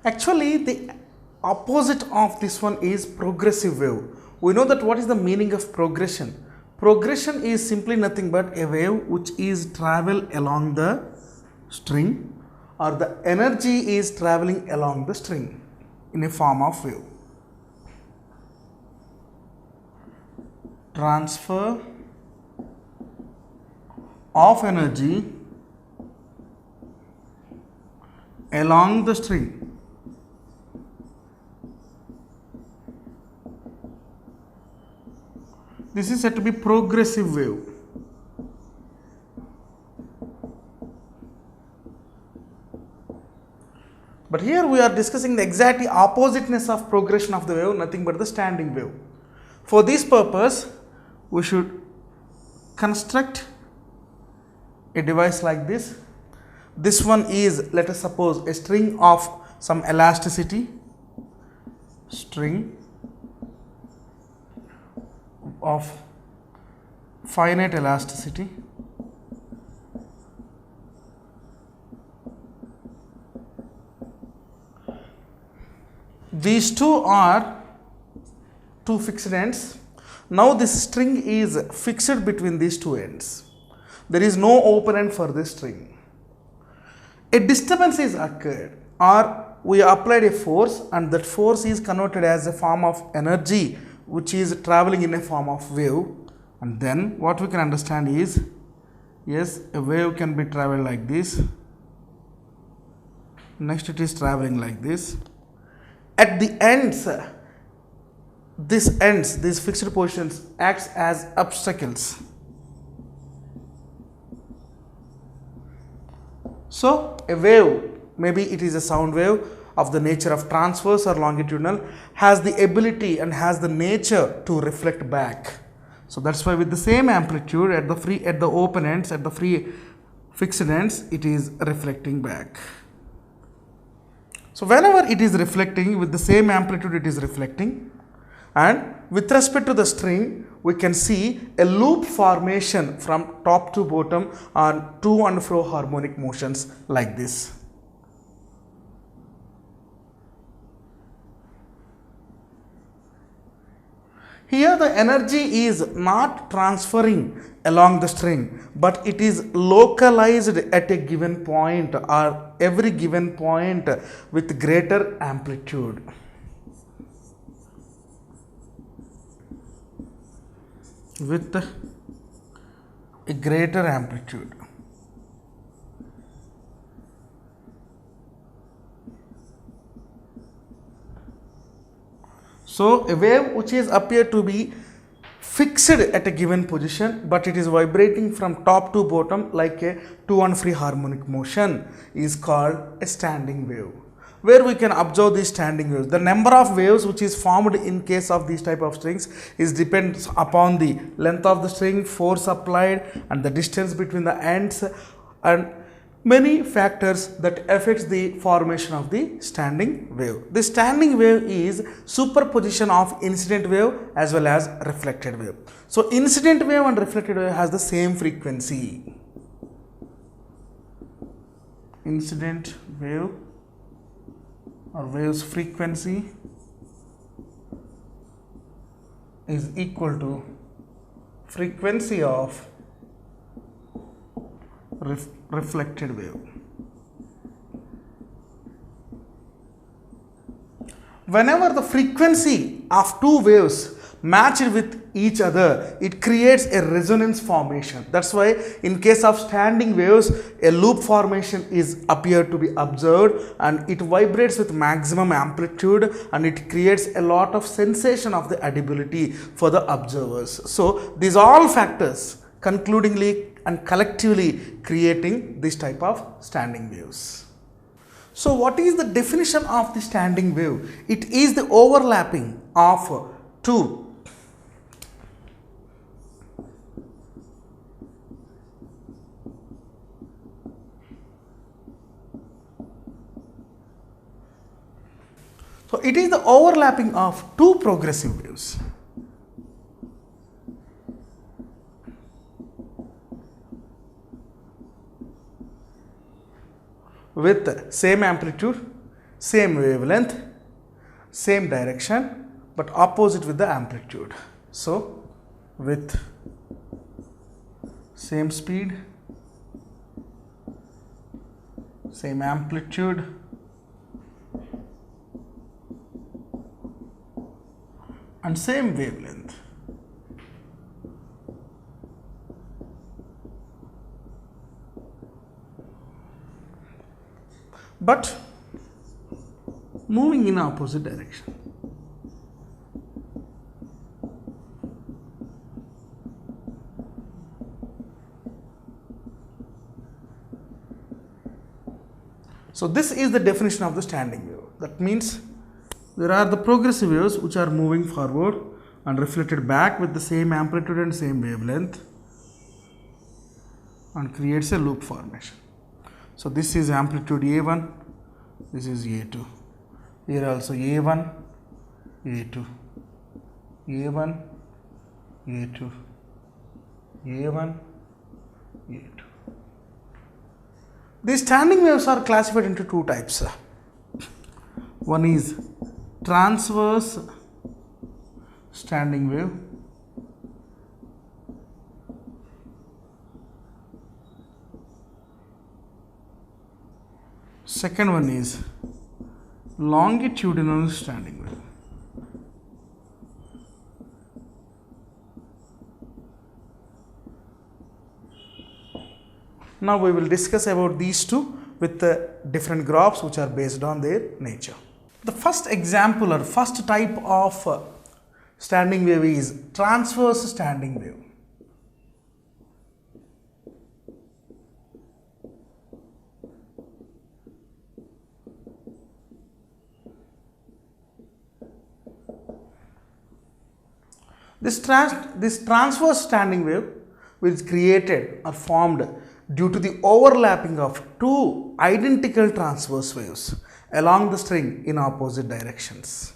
Actually, the opposite of this one is progressive wave. We know that what is the meaning of progression? Progression is simply nothing but a wave which is travel along the string, or the energy is traveling along the string in a form of wave. Transfer of energy along the string. This is said to be progressive wave. But here we are discussing the exact oppositeness of progression of the wave, nothing but the standing wave. For this purpose, we should construct a device like this. This one is, let us suppose, a string of some elasticity, string of finite elasticity. These two are two fixed ends. Now this string is fixed between these two ends. There is no open end for this string. A disturbance is occurred, or we applied a force, and that force is converted as a form of energy which is traveling in a form of wave. And then what we can understand is, yes, a wave can be traveled like this. Next it is traveling like this. At the ends, these fixed positions acts as obstacles. So a wave, maybe it is a sound wave of the nature of transverse or longitudinal, has the ability and has the nature to reflect back. So that's why with the same amplitude at the open ends, at the free fixed ends, it is reflecting back. So whenever it is reflecting with the same amplitude, it is reflecting, and with respect to the string, we can see a loop formation from top to bottom on to and fro harmonic motions like this. Here the energy is not transferring along the string, but it is localized at a given point or every given point with greater amplitude. With a greater amplitude. So a wave which is appear to be fixed at a given position, but it is vibrating from top to bottom like a to and free harmonic motion, is called a standing wave. Where we can observe these standing waves. The number of waves which is formed in case of these type of strings is depends upon the length of the string, force applied, and the distance between the ends, and many factors that affects the formation of the standing wave. The standing wave is superposition of incident wave as well as reflected wave. So incident wave and reflected wave has the same frequency. Incident wave or wave's frequency is equal to frequency of reflected wave. Whenever the frequency of two waves match with each other, it creates a resonance formation. That's why in case of standing waves, a loop formation is appeared to be observed, and it vibrates with maximum amplitude, and it creates a lot of sensation of the audibility for the observers. So these all factors concludingly and collectively creating this type of standing waves. So what is the definition of the standing wave? It is the overlapping of two it is the overlapping of two progressive waves. With same amplitude, same wavelength, same direction, but opposite with the amplitude. So with same speed, same amplitude, and same wavelength. But moving in opposite direction. So this is the definition of the standing wave. That means there are the progressive waves which are moving forward and reflected back with the same amplitude and same wavelength and creates a loop formation. So this is amplitude A1, this is A2. Here also A1, A2, A1, A2, A1, A2. These standing waves are classified into two types. One is transverse standing wave, second one is longitudinal standing wave. Now we will discuss about these two with the different graphs which are based on their nature. The first example or first type of standing wave is transverse standing wave. This transverse standing wave is created or formed due to the overlapping of two identical transverse waves along the string in opposite directions.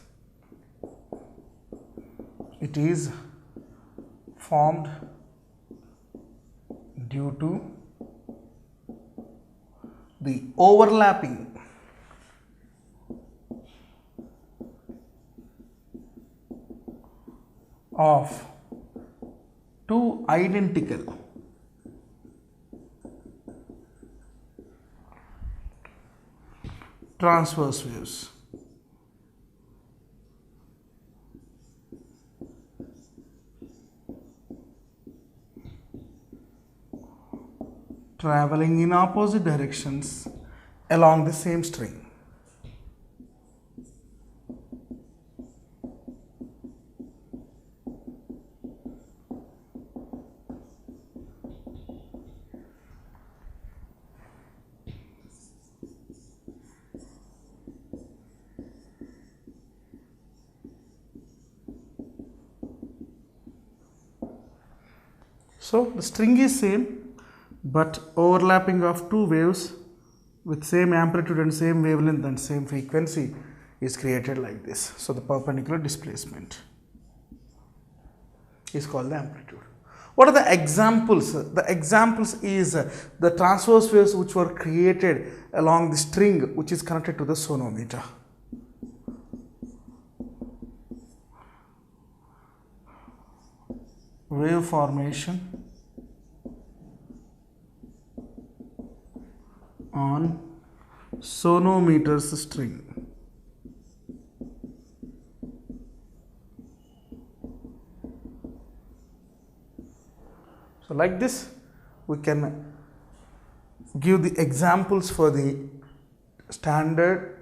It is formed due to the overlapping of two identical transverse waves. Traveling in opposite directions along the same string. So the string is same, but overlapping of two waves with same amplitude and same wavelength and same frequency is created like this. So the perpendicular displacement is called the amplitude. What are the examples? The examples is the transverse waves which were created along the string which is connected to the sonometer. Wave formation on sonometer's string. So like this we can give the examples for the standard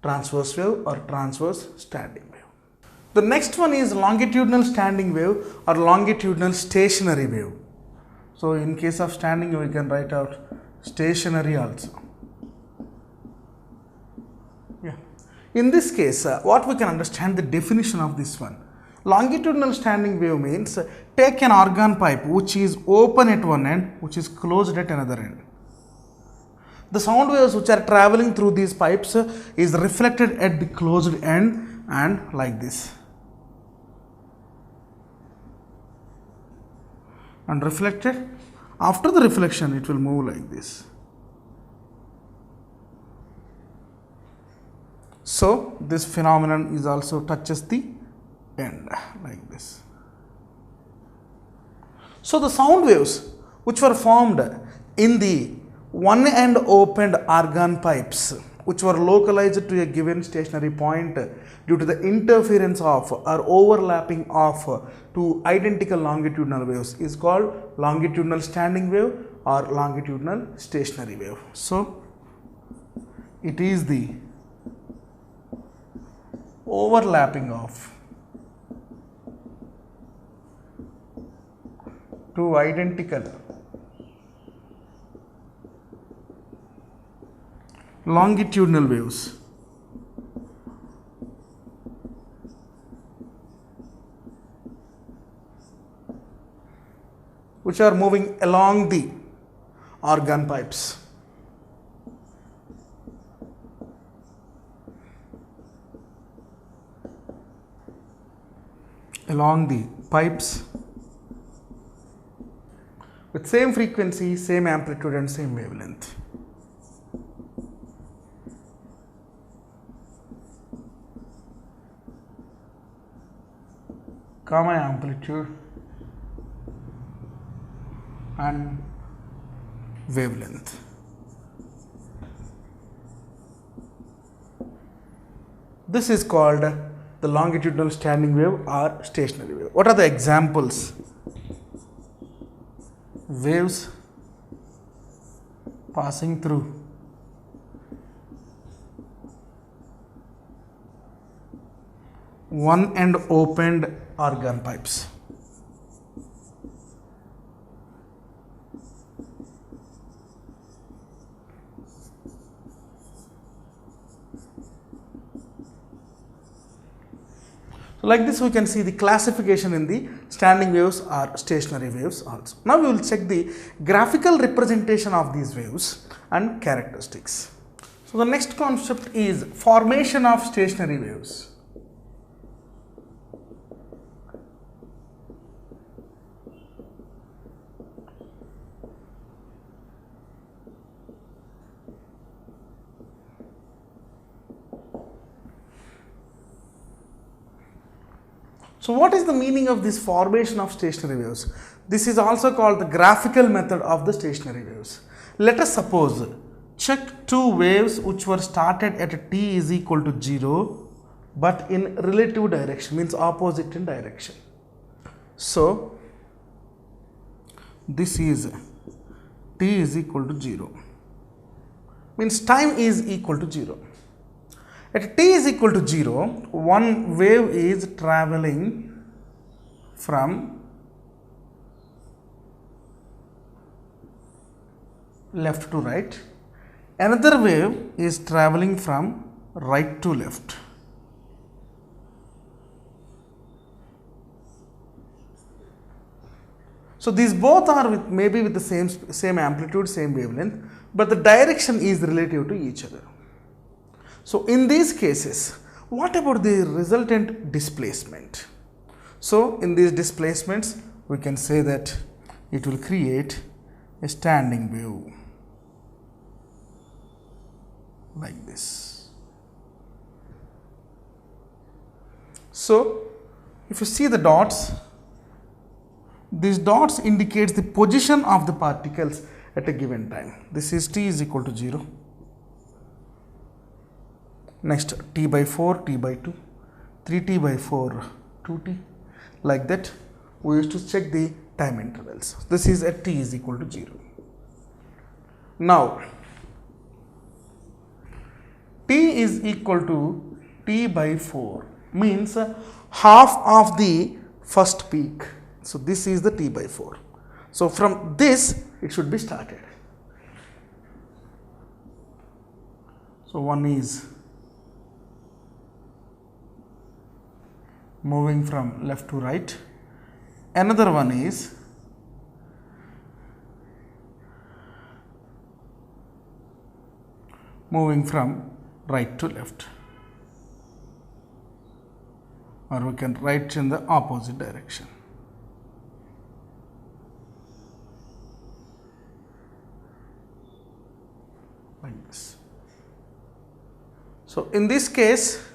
transverse wave or transverse standing wave. The next one is longitudinal standing wave or longitudinal stationary wave. So in case of standing we can write out stationary also. Yeah. In this case, what we can understand the definition of this one. Longitudinal standing wave means take an organ pipe which is open at one end, which is closed at another end. The sound waves which are traveling through these pipes is reflected at the closed end and like this. And reflected, after the reflection it will move like this. So this phenomenon is also touches the end like this. So the sound waves which were formed in the one end opened organ pipes which were localized to a given stationary point due to the interference of or overlapping of two identical longitudinal waves is called longitudinal standing wave or longitudinal stationary wave. So it is the overlapping of two identical longitudinal waves which are moving along the organ pipes. Along the pipes with same frequency, same amplitude and same wavelength. Gamma amplitude and wavelength. This is called the longitudinal standing wave or stationary wave. What are the examples? Waves passing through one end opened organ pipes. So like this we can see the classification in the standing waves or stationary waves also. Now we will check the graphical representation of these waves and characteristics. So the next concept is formation of stationary waves. So what is the meaning of this formation of stationary waves? This is also called the graphical method of the stationary waves. Let us suppose check two waves which were started at t is equal to 0 but in relative direction, means opposite in direction. So this is t is equal to 0, means time is equal to 0. At t is equal to 0, one wave is traveling from left to right, another wave is traveling from right to left. So these both are maybe with the same amplitude, same wavelength, but the direction is relative to each other. So in these cases, what about the resultant displacement? So in these displacements, we can say that it will create a standing wave like this. So if you see the dots, these dots indicates the position of the particles at a given time. This is t is equal to 0. Next t by 4, t by 2, 3t by 4, 2t. Like that, we used to check the time intervals. This is at t is equal to 0. Now, t is equal to t by 4 means half of the first peak. So this is the t by 4. So from this, it should be started. So one is moving from left to right, another one is moving from right to left, or we can write in the opposite direction. Like this. So in this case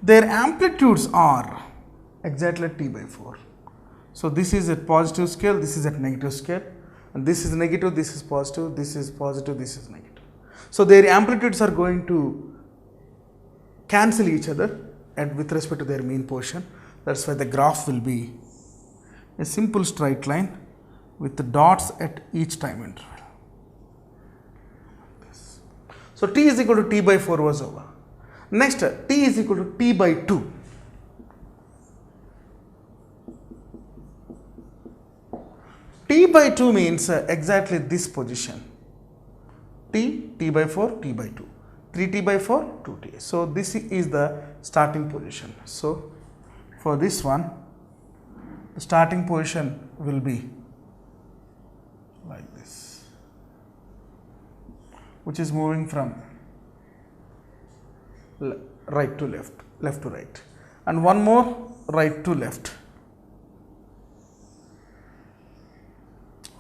their amplitudes are exactly t by 4. So this is at positive scale, this is at negative scale, and this is negative, this is positive, this is positive, this is negative. So their amplitudes are going to cancel each other and with respect to their mean portion. That's why the graph will be a simple straight line with the dots at each time interval. So t is equal to t by 4 was over. Next, t is equal to t by 2. T by 2 means exactly this position. T by 4, t by 2. 3t by 4, 2t. So this is the starting position. So for this one, the starting position will be like this, which is moving from right to left, left to right, and one more right to left,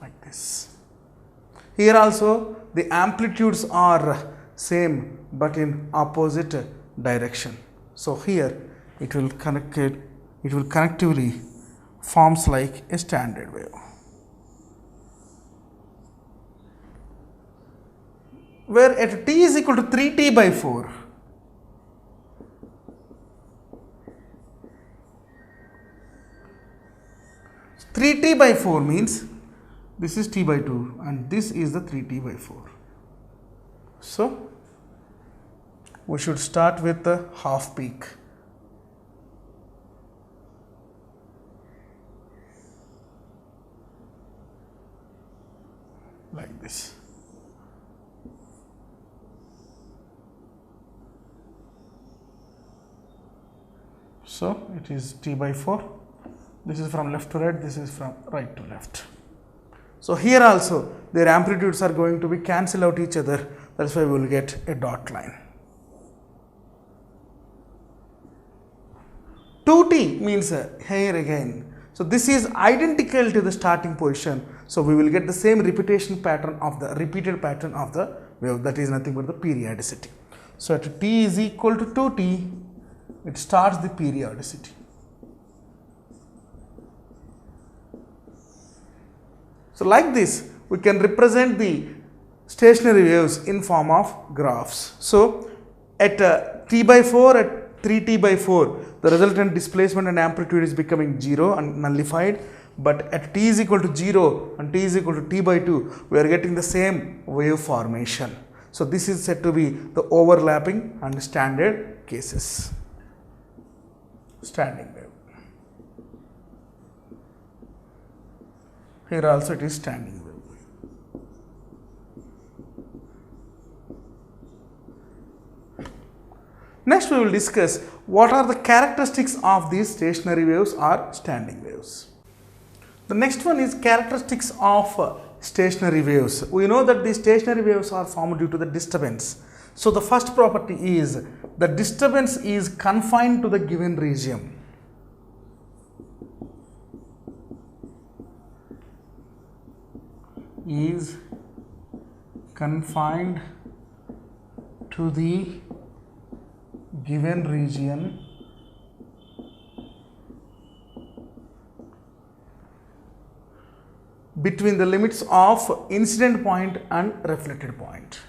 like this. Here also the amplitudes are same but in opposite direction. So here it will connectively forms like a standard wave. Where at t is equal to 3t by 4, Three t by 4 means this is t by 2 and this is the 3t by 4. So we should start with the half peak. Like this. So it is t by 4. This is from left to right, this is from right to left. So here also their amplitudes are going to be cancel out each other. That's why we will get a dot line. 2t means here again. So this is identical to the starting position. So we will get the same repeated pattern of the wave, that is nothing but the periodicity. So at t is equal to 2t, it starts the periodicity. So like this, we can represent the stationary waves in form of graphs. So at t by 4, at 3t by 4, the resultant displacement and amplitude is becoming 0 and nullified. But at t is equal to 0 and t is equal to t by 2, we are getting the same wave formation. So this is said to be the overlapping and standard cases. Standing wave. Here also it is standing wave. Next we will discuss what are the characteristics of these stationary waves or standing waves. The next one is characteristics of stationary waves. We know that the stationary waves are formed due to the disturbance. So the first property is the disturbance is confined to the given region. Is confined to the given region between the limits of incident point and reflected point.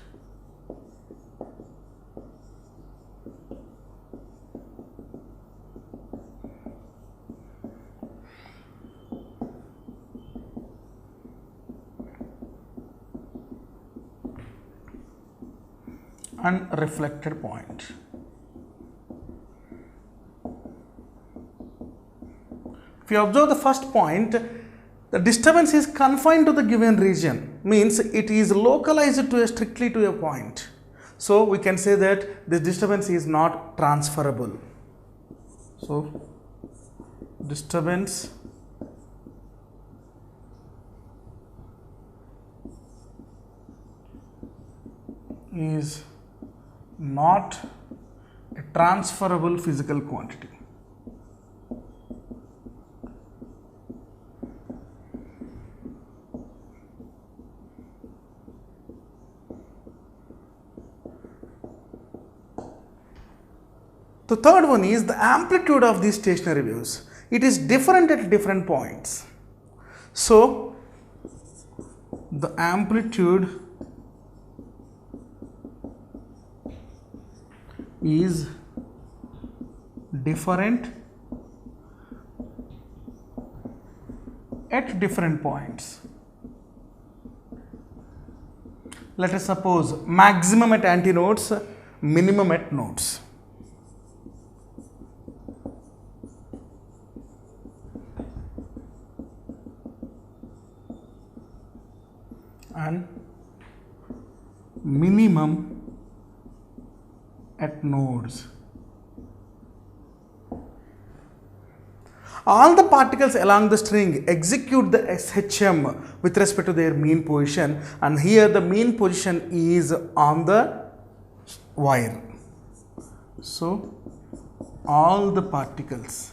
And reflected point. If you observe the first point, the disturbance is confined to the given region, means it is localized to strictly to a point. So we can say that this disturbance is not transferable. So disturbance is not a transferable physical quantity. The third one is the amplitude of these stationary waves. It is different at different points. So, the amplitude is different at different points. Let us suppose maximum at antinodes, minimum at nodes. And minimum at nodes. All the particles along the string execute the SHM with respect to their mean position, and here the mean position is on the wire. So, all the particles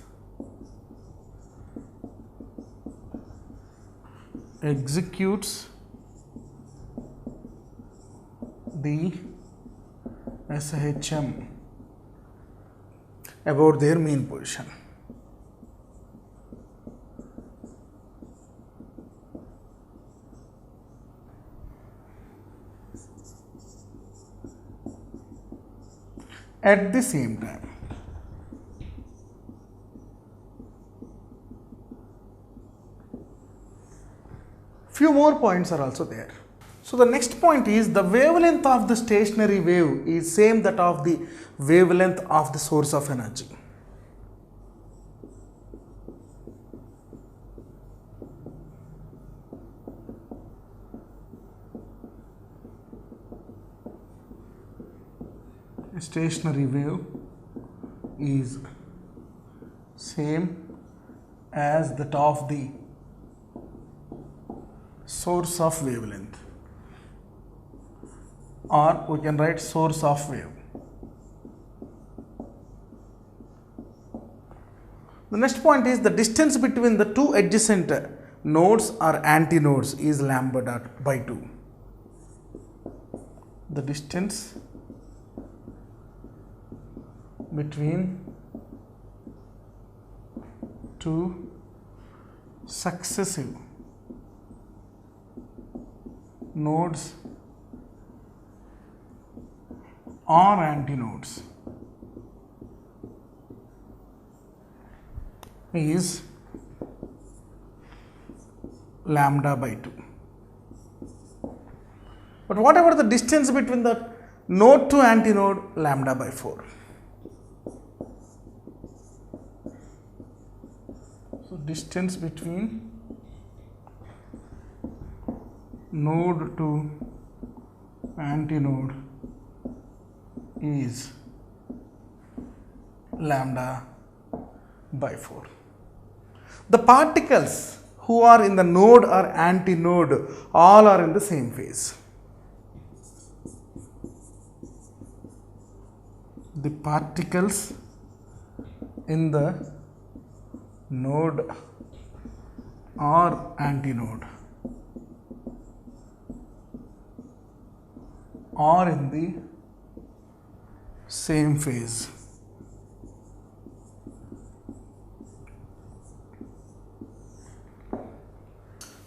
executes the SHM about their mean position. At the same time, few more points are also there. So the next point is the wavelength of the stationary wave is same that of the wavelength of the source of energy. A stationary wave is same as that of the source of wavelength, or we can write source of wave. The next point is the distance between the two adjacent nodes or antinodes is lambda dot by 2. The distance between two successive nodes or antinodes is lambda by 2. But whatever the distance between the node to antinode, lambda by 4. So distance between node to antinode is lambda by 4. The particles who are in the node or antinode all are in the same phase. The particles in the node or antinode are in the same phase.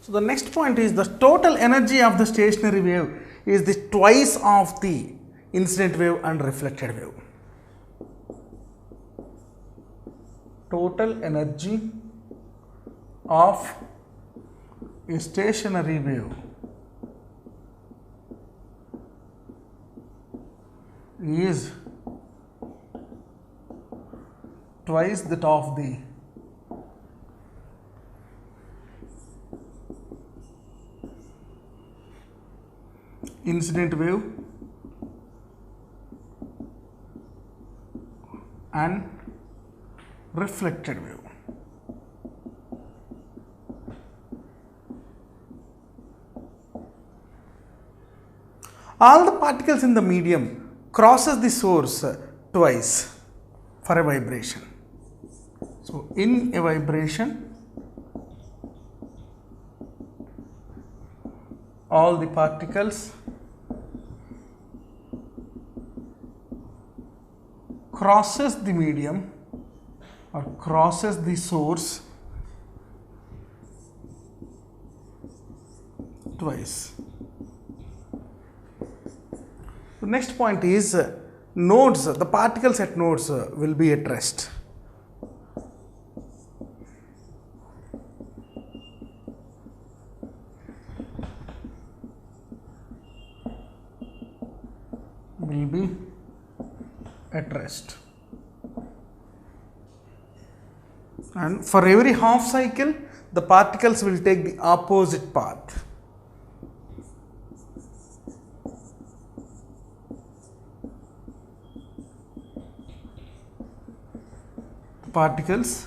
So the next point is the total energy of the stationary wave is the twice of the incident wave and reflected wave. Total energy of a stationary wave is twice that of the incident wave and reflected wave. All the particles in the medium crosses the source twice for a vibration. So in a vibration, all the particles crosses the medium or crosses the source twice. The next point is nodes, the particles at nodes will be at rest. Will be at rest. And for every half cycle, the particles will take the opposite path. Particles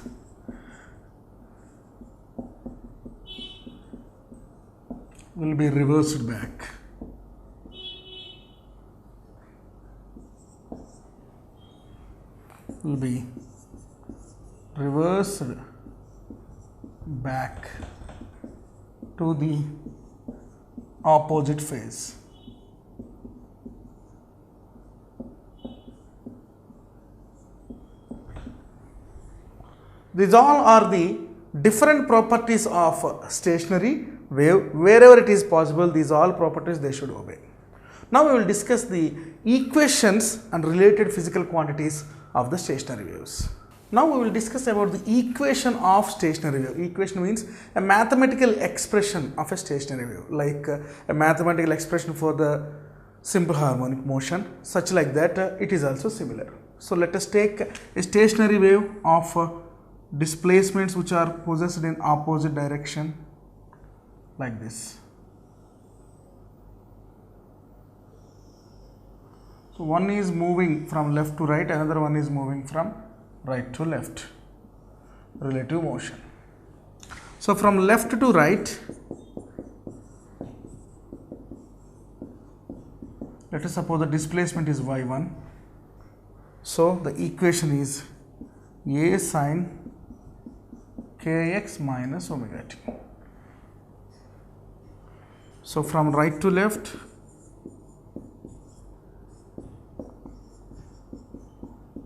will be reversed back. Will be reversed back to the opposite phase. These all are the different properties of stationary wave. Wherever it is possible, these all properties they should obey. Now we will discuss the equations and related physical quantities of the stationary waves. Now we will discuss about the equation of stationary wave. Equation means a mathematical expression of a stationary wave, like a mathematical expression for the simple harmonic motion, such like that it is also similar. So let us take a stationary wave of displacements which are possessed in opposite direction like this. So one is moving from left to right, another one is moving from right to left, relative motion. So from left to right, let us suppose the displacement is y1. So the equation is a sin kx minus omega t. So from right to left,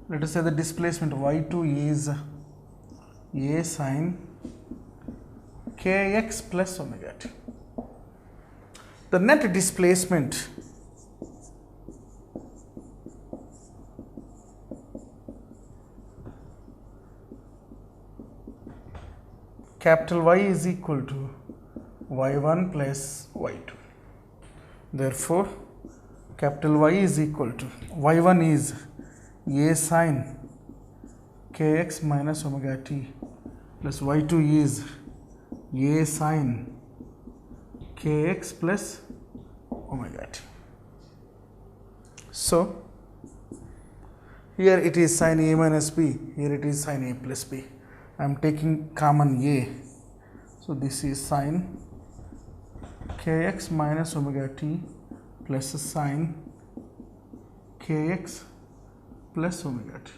let us say the displacement y2 is a sin kx plus omega t. The net displacement capital Y is equal to y1 plus y2. Therefore, capital Y is equal to y1 is a sin kx minus omega t plus y2 is a sin kx plus omega t. So, here it is sin a minus b, here it is sin a plus b. I am taking common a. So, this is sin kx minus omega t plus sin kx plus omega t.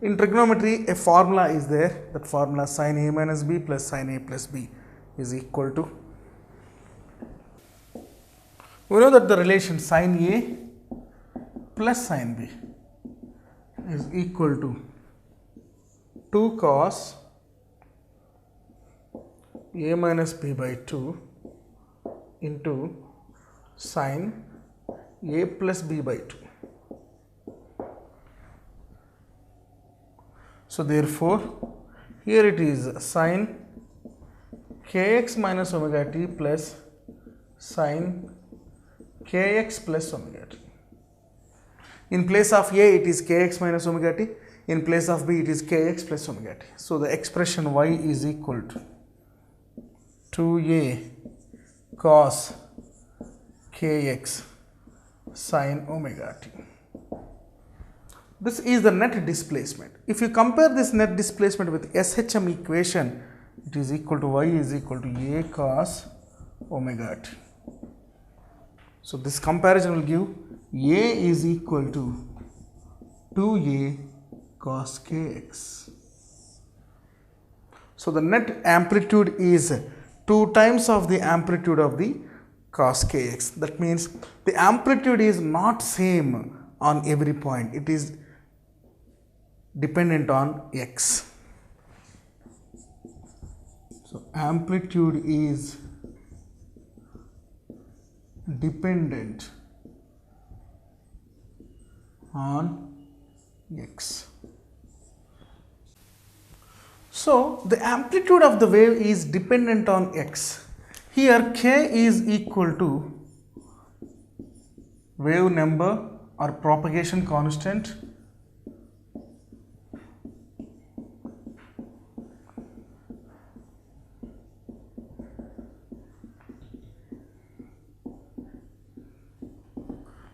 In trigonometry, a formula is there. That formula sin a minus b plus sin a plus b is equal to. We know that the relation sin a plus sin b is equal to 2 cos a minus b by 2 into sin a plus b by 2. So, therefore, here it is sin kx minus omega t plus sin kx plus omega t. In place of a, it is kx minus omega t. In place of b, it is kx plus omega t. So, the expression y is equal to 2a cos kx sin omega t. This is the net displacement. If you compare this net displacement with SHM equation, it is equal to y is equal to a cos omega t. So, this comparison will give a is equal to 2a cos kx. So, the net amplitude is 2 times of the amplitude of the cos kx. That means the amplitude is not same on every point. It is dependent on x. So amplitude is dependent on x. So the amplitude of the wave is dependent on x. Here k is equal to wave number or propagation constant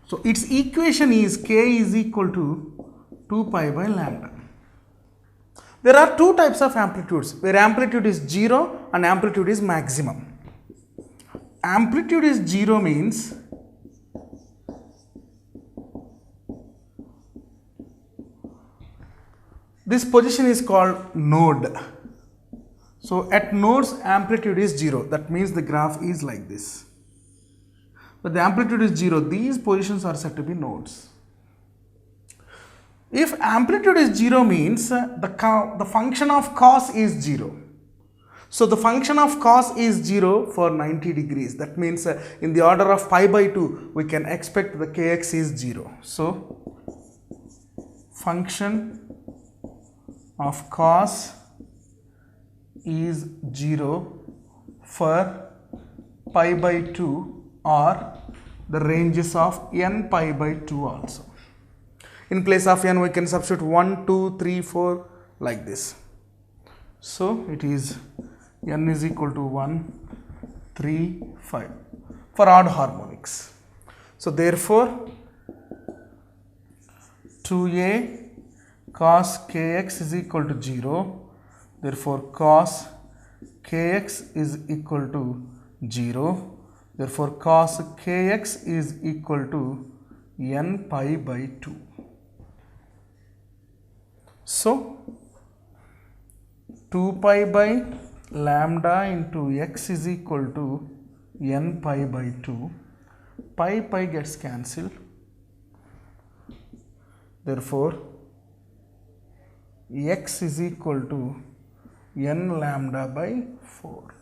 so its equation is k is equal to 2 pi by lambda. There are two types of amplitudes where amplitude is 0 and amplitude is maximum. Amplitude is 0 means this position is called node. So at nodes amplitude is 0, that means the graph is like this. But the amplitude is 0, these positions are said to be nodes. If amplitude is 0 means the function of cos is 0. So the function of cos is 0 for 90 degrees. That means in the order of pi by 2 we can expect the kx is 0. So function of cos is 0 for pi by 2 or the ranges of n pi by 2 also. In place of n we can substitute 1, 2, 3, 4 like this. So it is n is equal to 1, 3, 5 for odd harmonics. So therefore 2a cos kx is equal to 0. Therefore cos kx is equal to 0. Therefore cos kx is equal to n pi by 2. So 2 pi by lambda into x is equal to n pi by 2. Pi gets cancelled. Therefore x is equal to n lambda by 4.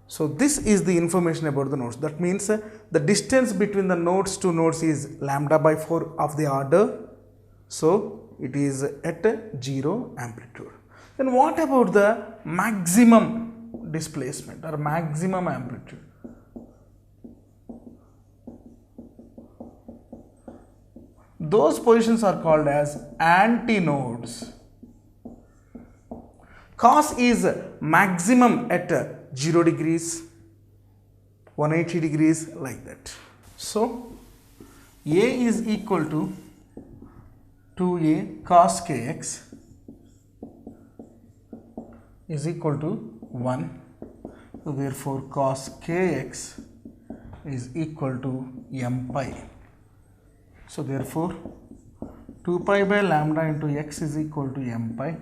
So this is the information about the nodes. That means the distance between the nodes to nodes is lambda by 4 of the order. So it is at 0 amplitude. Then what about the maximum displacement or maximum amplitude? Those positions are called as antinodes. Cos is maximum at 0 degrees, 180 degrees like that. So A is equal to 2a cos kx is equal to 1. So therefore cos kx is equal to m pi. So therefore 2 pi by lambda into x is equal to m pi.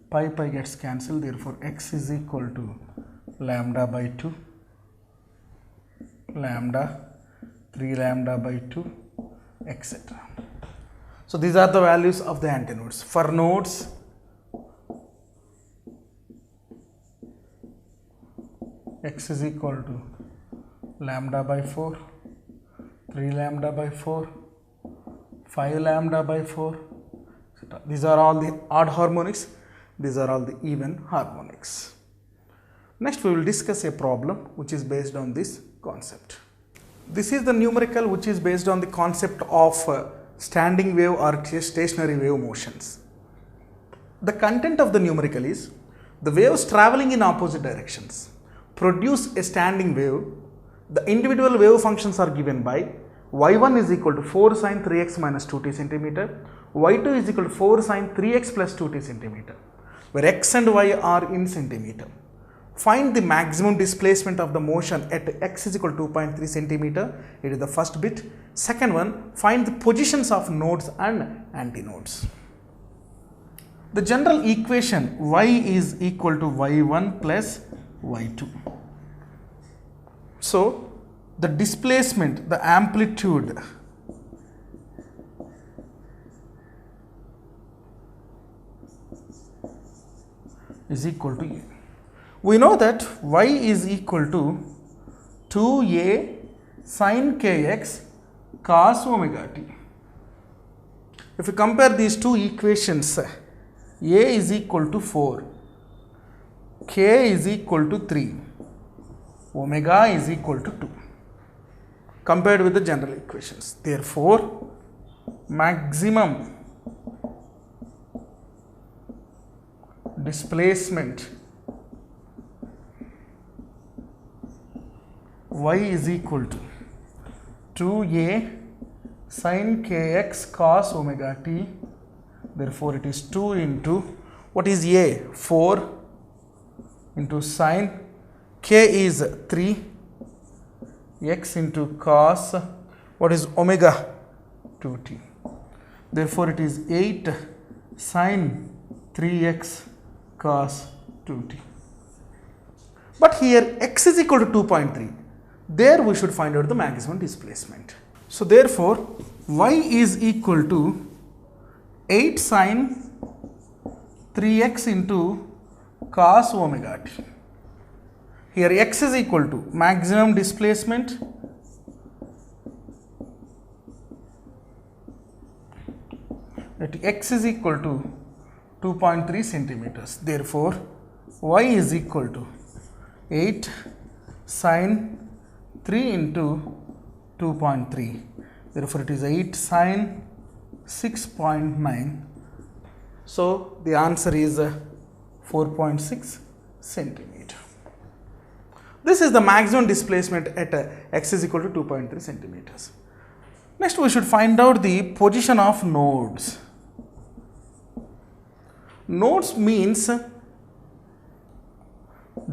Pi gets cancelled. Therefore x is equal to lambda by 2, lambda, 3 lambda by 2, etc. So these are the values of the antinodes. For nodes, x is equal to lambda by 4, 3 lambda by 4, 5 lambda by 4, etc. These are all the odd harmonics. These are all the even harmonics. Next we will discuss a problem which is based on this concept. This is the numerical which is based on the concept of standing wave or stationary wave motions. The content of the numerical is the waves traveling in opposite directions produce a standing wave. The individual wave functions are given by y1 is equal to 4 sin 3x minus 2t centimeter, y2 is equal to 4 sin 3x plus 2t centimeter, where x and y are in centimeter. Find the maximum displacement of the motion at x is equal to 2.3 centimeter. It is the first bit. Second one, find the positions of nodes and antinodes. The general equation y is equal to y1 plus y2. So the displacement, the amplitude is equal to A. We know that y is equal to 2a sin kx cos omega t. If you compare these two equations, a is equal to 4, k is equal to 3, omega is equal to 2, compared with the general equations. Therefore, maximum displacement y is equal to 2a sin kx cos omega t. Therefore, it is 2 into, what is a? 4 into sin, k is 3, x into cos, what is omega? 2t. Therefore, it is 8 sin 3x cos 2t. But here x is equal to 2.3. There we should find out the maximum displacement. So therefore, y is equal to 8 sin 3x into cos omega t. Here x is equal to maximum displacement at x is equal to 2.3 centimeters. Therefore, y is equal to 8 sin 3 into 2.3. Therefore, it is 8 sin 6.9. So, the answer is 4.6 centimeter. This is the maximum displacement at x is equal to 2.3 centimeters. Next, we should find out the position of nodes. Nodes means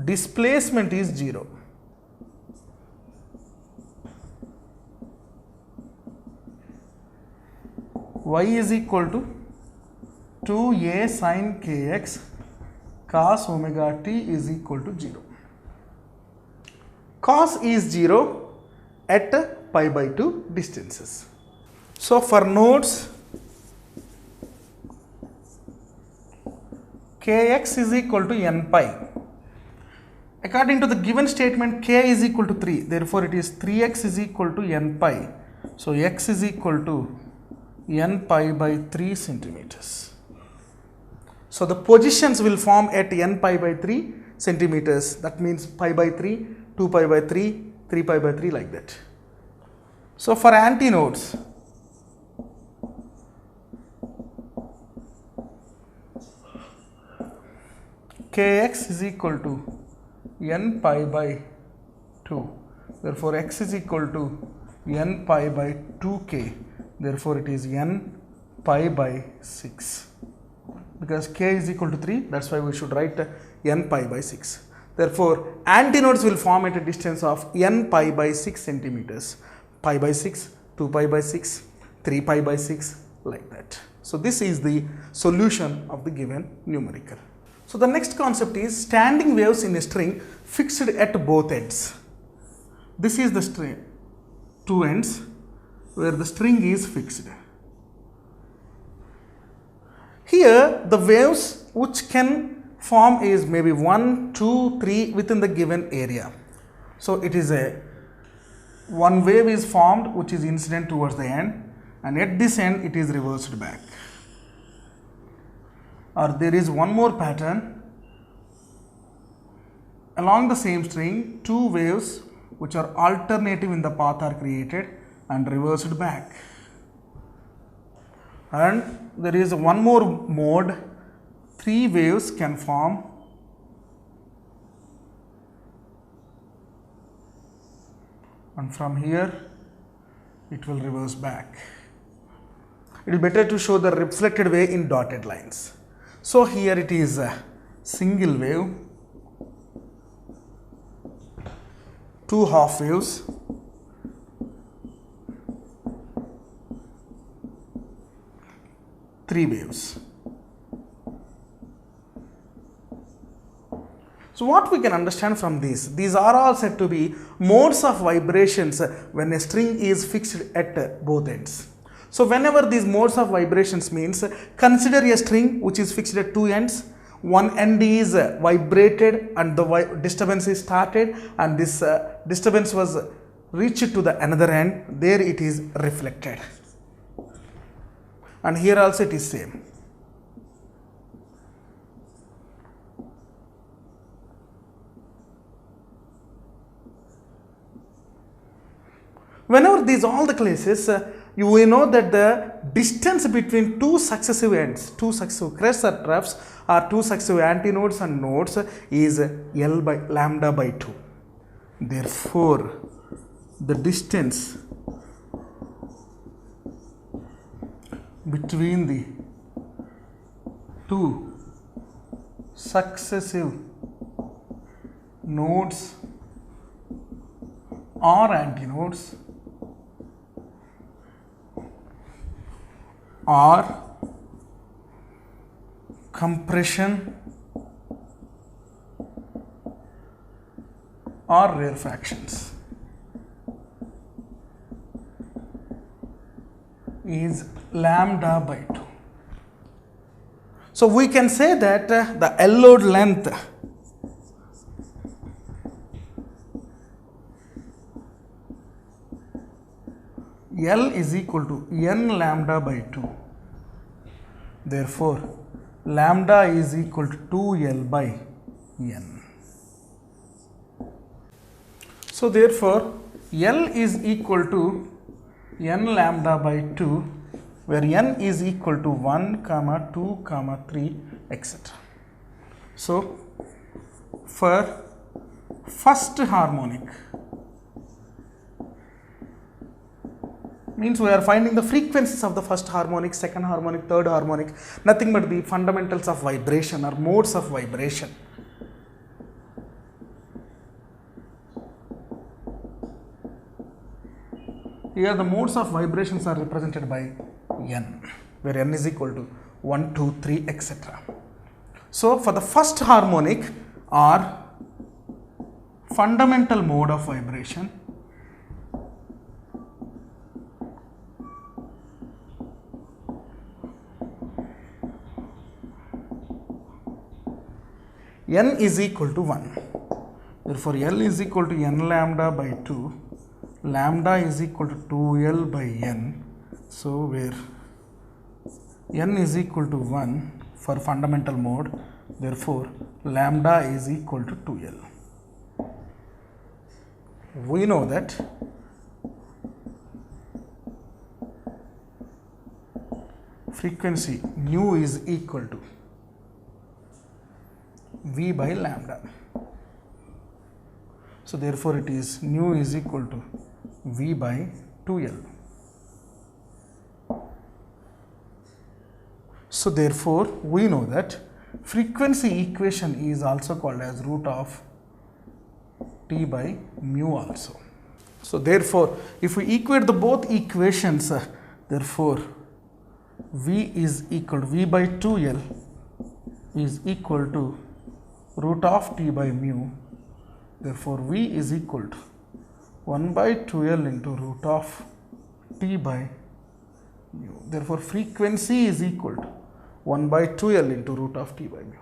displacement is 0. Y is equal to 2a sin kx cos omega t is equal to 0. Cos is 0 at pi by 2 distances. So, for nodes kx is equal to n pi. According to the given statement, k is equal to 3. Therefore, it is 3x is equal to n pi. So, x is equal to n pi by 3 centimeters. So, the positions will form at n pi by 3 centimeters. That means pi by 3, 2 pi by 3, 3 pi by 3, like that. So, for antinodes, kx is equal to n pi by 2. Therefore, x is equal to n pi by 2k. Therefore, it is n pi by 6. Because k is equal to 3, that is why we should write n pi by 6. Therefore, antinodes will form at a distance of n pi by 6 centimeters. Pi by 6, 2 pi by 6, 3 pi by 6, like that. So, this is the solution of the given numerical. So, the next concept is standing waves in a string fixed at both ends. This is the string, two ends where the string is fixed. Here, the waves which can form is maybe 1, 2, 3 within the given area. So, it is one wave is formed which is incident towards the end, and at this end it is reversed back. Or there is one more pattern along the same string, two waves which are alternative in the path are created and reversed back. And there is one more mode, three waves can form and from here it will reverse back. It is better to show the reflected wave in dotted lines. So, here it is a single wave, two half waves, three waves. So what we can understand from this, these are all said to be modes of vibrations when a string is fixed at both ends. So whenever these modes of vibrations means, consider a string which is fixed at two ends. One end is vibrated and the disturbance is started, and this disturbance was reached to the another end, there it is reflected. And here also it is same. Whenever these all the cases, you will know that the distance between two successive ends, two successive crests or troughs, or two successive antinodes and nodes is L by lambda by 2. Therefore, the distance between the two successive nodes or antinodes or compression or rarefactions is lambda by 2. So we can say that the L-load length L is equal to n lambda by 2. Therefore, lambda is equal to 2L by n. So therefore, L is equal to n lambda by 2, where n is equal to 1, 2, 3, etc. So for first harmonic, means we are finding the frequencies of the first harmonic, second harmonic, third harmonic, nothing but the fundamentals of vibration or modes of vibration. Here the modes of vibrations are represented by n, where n is equal to 1, 2, 3, etc. So for the first harmonic or fundamental mode of vibration, n is equal to 1. Therefore, L is equal to n lambda by 2. Lambda is equal to 2L by n. So, where n is equal to 1 for fundamental mode, therefore, lambda is equal to 2L. We know that frequency nu is equal to V by lambda. So therefore it is nu is equal to V by 2L. So therefore we know that frequency equation is also called as root of T by mu also. So therefore if we equate the both equations, therefore V is equal to V by 2L is equal to root of T by mu. Therefore V is equal to 1 by 2L into root of T by mu. Therefore frequency is equal to 1 by 2L into root of T by mu.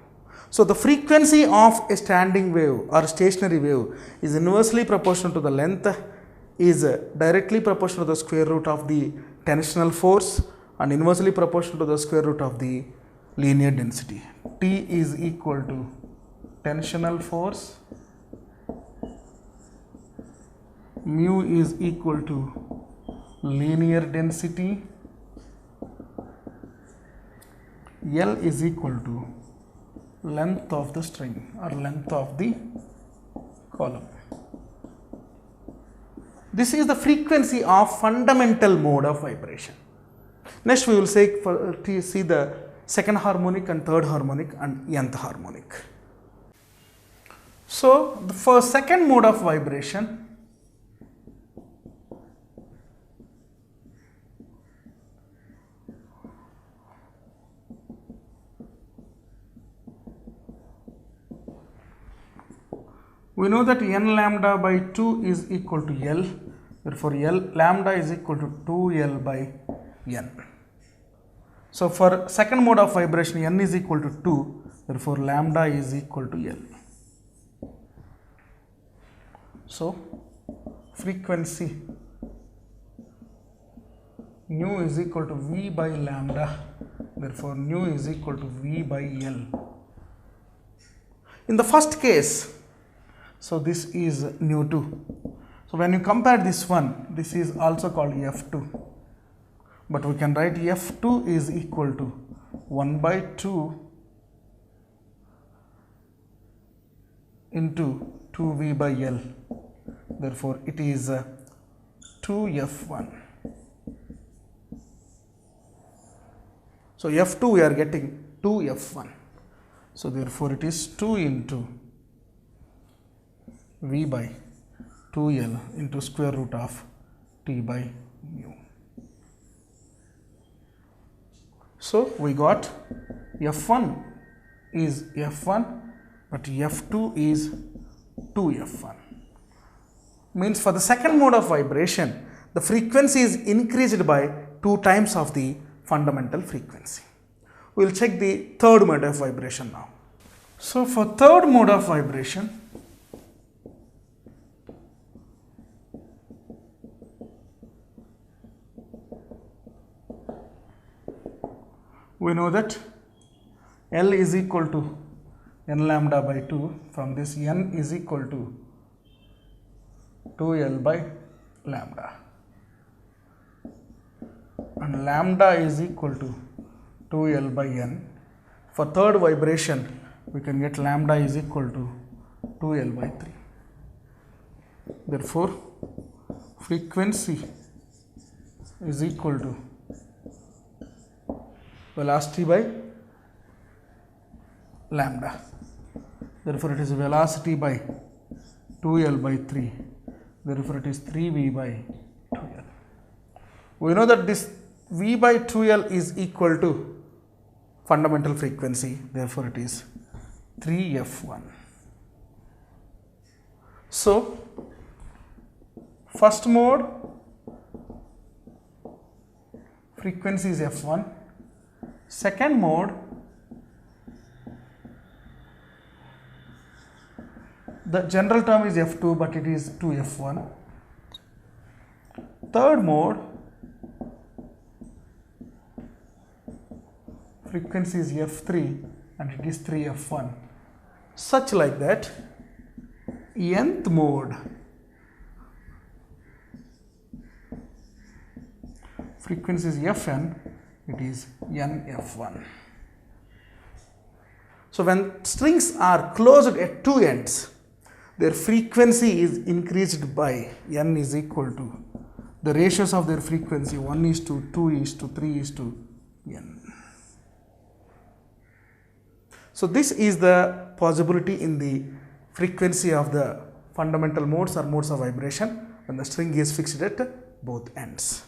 So the frequency of a standing wave or stationary wave is inversely proportional to the length, is directly proportional to the square root of the tensional force, and inversely proportional to the square root of the linear density. T is equal to tensional force, mu is equal to linear density, L is equal to length of the string or length of the column. This is the frequency of fundamental mode of vibration. Next we will see the second harmonic and third harmonic and nth harmonic. So for second mode of vibration, We know that n lambda by 2 is equal to L. Therefore, L lambda is equal to 2L by n. So, for second mode of vibration, n is equal to 2. Therefore, lambda is equal to L. So, frequency nu is equal to V by lambda. Therefore, nu is equal to V by L. In the first case, so this is nu 2. So, when you compare this one, this is also called F2. But we can write F2 is equal to 1 by 2 into 2V by L. Therefore, it is 2F1. So, F2 we are getting 2F1. So, therefore, it is 2 into V by 2L into square root of T by mu. So, we got F1 is F1, but F2 is 2F1. Means for the second mode of vibration, the frequency is increased by 2 times of the fundamental frequency. We will check the third mode of vibration now. So, for third mode of vibration, we know that L is equal to n lambda by 2. From this, n is equal to 2L by lambda, and lambda is equal to 2L by n. For third vibration, we can get lambda is equal to 2L by 3. Therefore, frequency is equal to velocity by lambda. Therefore, it is velocity by 2L by 3. Therefore, it is 3V by 2L. We know that this V by 2L is equal to fundamental frequency. Therefore, it is 3F1. So, first mode frequency is F1. Second mode, the general term is F2, but it is 2F1. Third mode, frequency is F3 and it is 3F1. Such like that, nth mode, frequency is Fn, it is nF1. So, when strings are closed at two ends, their frequency is increased by n is equal to the ratios of their frequency 1:2, 2:3, 3:n. So, this is the possibility in the frequency of the fundamental modes or modes of vibration when the string is fixed at both ends.